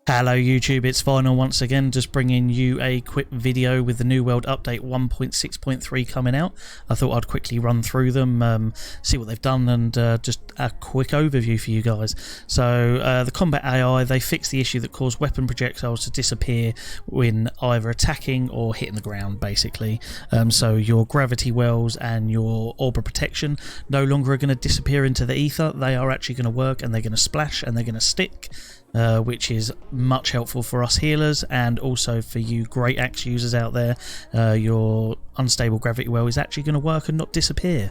Hello YouTube, it's Final once again, just bringing you a quick video with the New World Update 1.6.3 coming out. I thought I'd quickly run through them, see what they've done, and just a quick overview for you guys. So the combat AI, they fixed the issue that caused weapon projectiles to disappear when either attacking or hitting the ground, basically. So your gravity wells and your orb of protection no longer are going to disappear into the ether. They are actually going to work, and they're going to splash, and they're going to stick. Which is much helpful for us healers, and also for you great axe users out there. Your unstable gravity well is actually going to work and not disappear.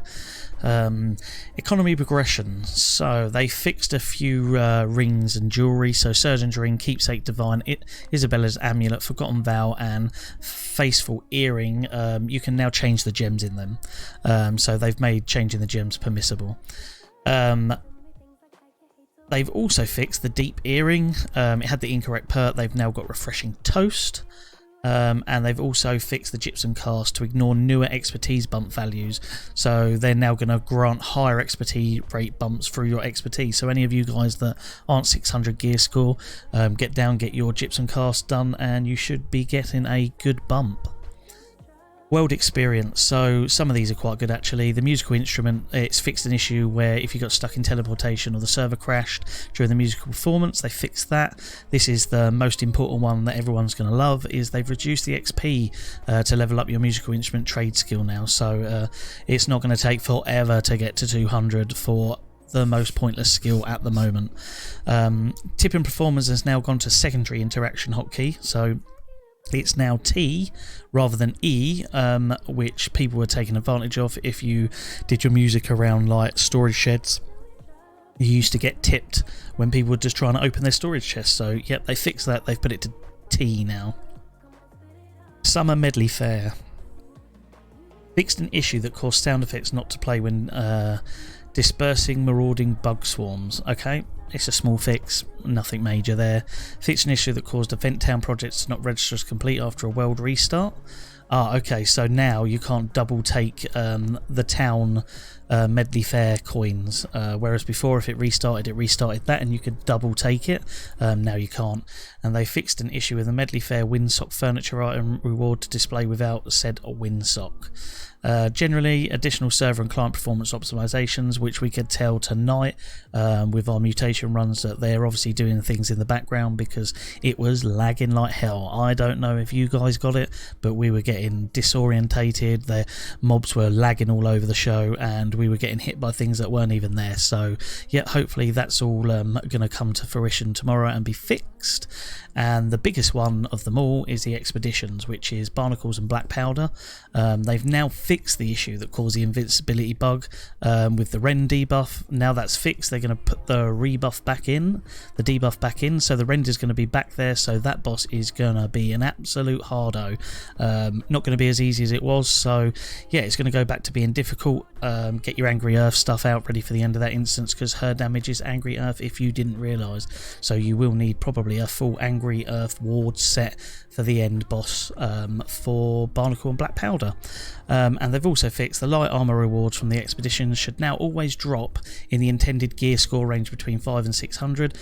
Economy progression, so they fixed a few rings and jewellery. So Surgeon's Ring, Keepsake Divine, Isabella's Amulet, Forgotten Vow and Faceful Earring, you can now change the gems in them. So they've made changing the gems permissible. They've also fixed the Deep Earring. It had the incorrect pert. They've now got Refreshing Toast. And they've also fixed the Gypsum Cast to ignore newer expertise bump values. So they're now going to grant higher expertise rate bumps through your expertise. So any of you guys that aren't 600 gear score, get your Gypsum Cast done, and you should be getting a good bump. World experience, so some of these are quite good actually. The musical instrument, it's fixed an issue where if you got stuck in teleportation or the server crashed during the musical performance, they fixed that. This is the most important one that everyone's going to love, is they've reduced the XP to level up your musical instrument trade skill now. So it's not going to take forever to get to 200 for the most pointless skill at the moment. Tipping performance has now gone to secondary interaction hotkey, so it's now T rather than E, which people were taking advantage of. If you did your music around like storage sheds, you used to get tipped when people were just trying to open their storage chests. So yep, they fixed that. They've put it to T now. Summer Medley Fair fixed an issue that caused sound effects not to play when dispersing marauding bug swarms. Okay, it's a small fix, nothing major there. Fixed an issue that caused Event Town projects to not register as complete after a world restart. Okay, so now you can't double take the town Medley Fair coins, whereas before if it restarted that and you could double take it. Now you can't. And they fixed an issue with the Medley Fair windsock furniture item reward to display without said windsock. Generally, additional server and client performance optimizations, which we could tell tonight with our mutation runs that they're obviously doing things in the background because it was lagging like hell. I don't know if you guys got it, but we were getting disorientated. The mobs were lagging all over the show, and we were getting hit by things that weren't even there. So yeah, hopefully that's all going to come to fruition tomorrow and be fixed. And the biggest one of them all is the expeditions, which is Barnacles and Black Powder. They've now fixed the issue that caused the invincibility bug with the Rend debuff. Now that's fixed, they're going to put the rebuff back in, the debuff back in, so the Rend is going to be back there. So that boss is going to be an absolute hardo. Not going to be as easy as it was. So yeah, it's going to go back to being difficult. Get your Angry Earth stuff out ready for the end of that instance, because her damage is Angry Earth if you didn't realise. So you will need probably a full Angry Earth ward set for the end boss for Barnacle and Black Powder. And they've also fixed the light armor rewards from the expeditions should now always drop in the intended gear score range between 5 and 600.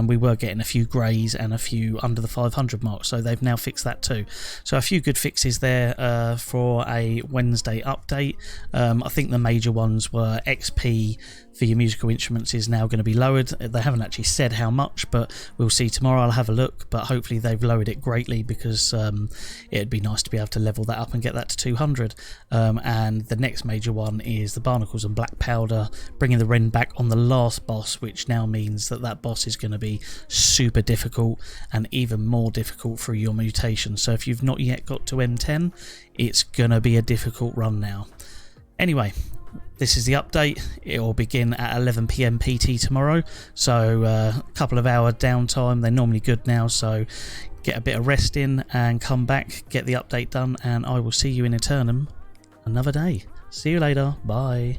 We were getting a few greys and a few under the 500 mark, so they've now fixed that too. So a few good fixes there for a Wednesday update. I think the major ones were XP for your musical instruments is now going to be lowered. They haven't actually said how much, but we'll see tomorrow. I'll have a look, but hopefully they've lowered it greatly, because it'd be nice to be able to level that up and get that to 200. And the next major one is the Barnacles and Black Powder, bringing the Rend back on the last boss, which now means that that boss is going to be super difficult and even more difficult through your mutation. So if you've not yet got to M10, it's going to be a difficult run now. Anyway, this is the update. It will begin at 11 PM PT tomorrow, so a couple of hour downtime. They're normally good now, so get a bit of rest in and come back, get the update done, and I will see you in Eternum another day. See you later. Bye.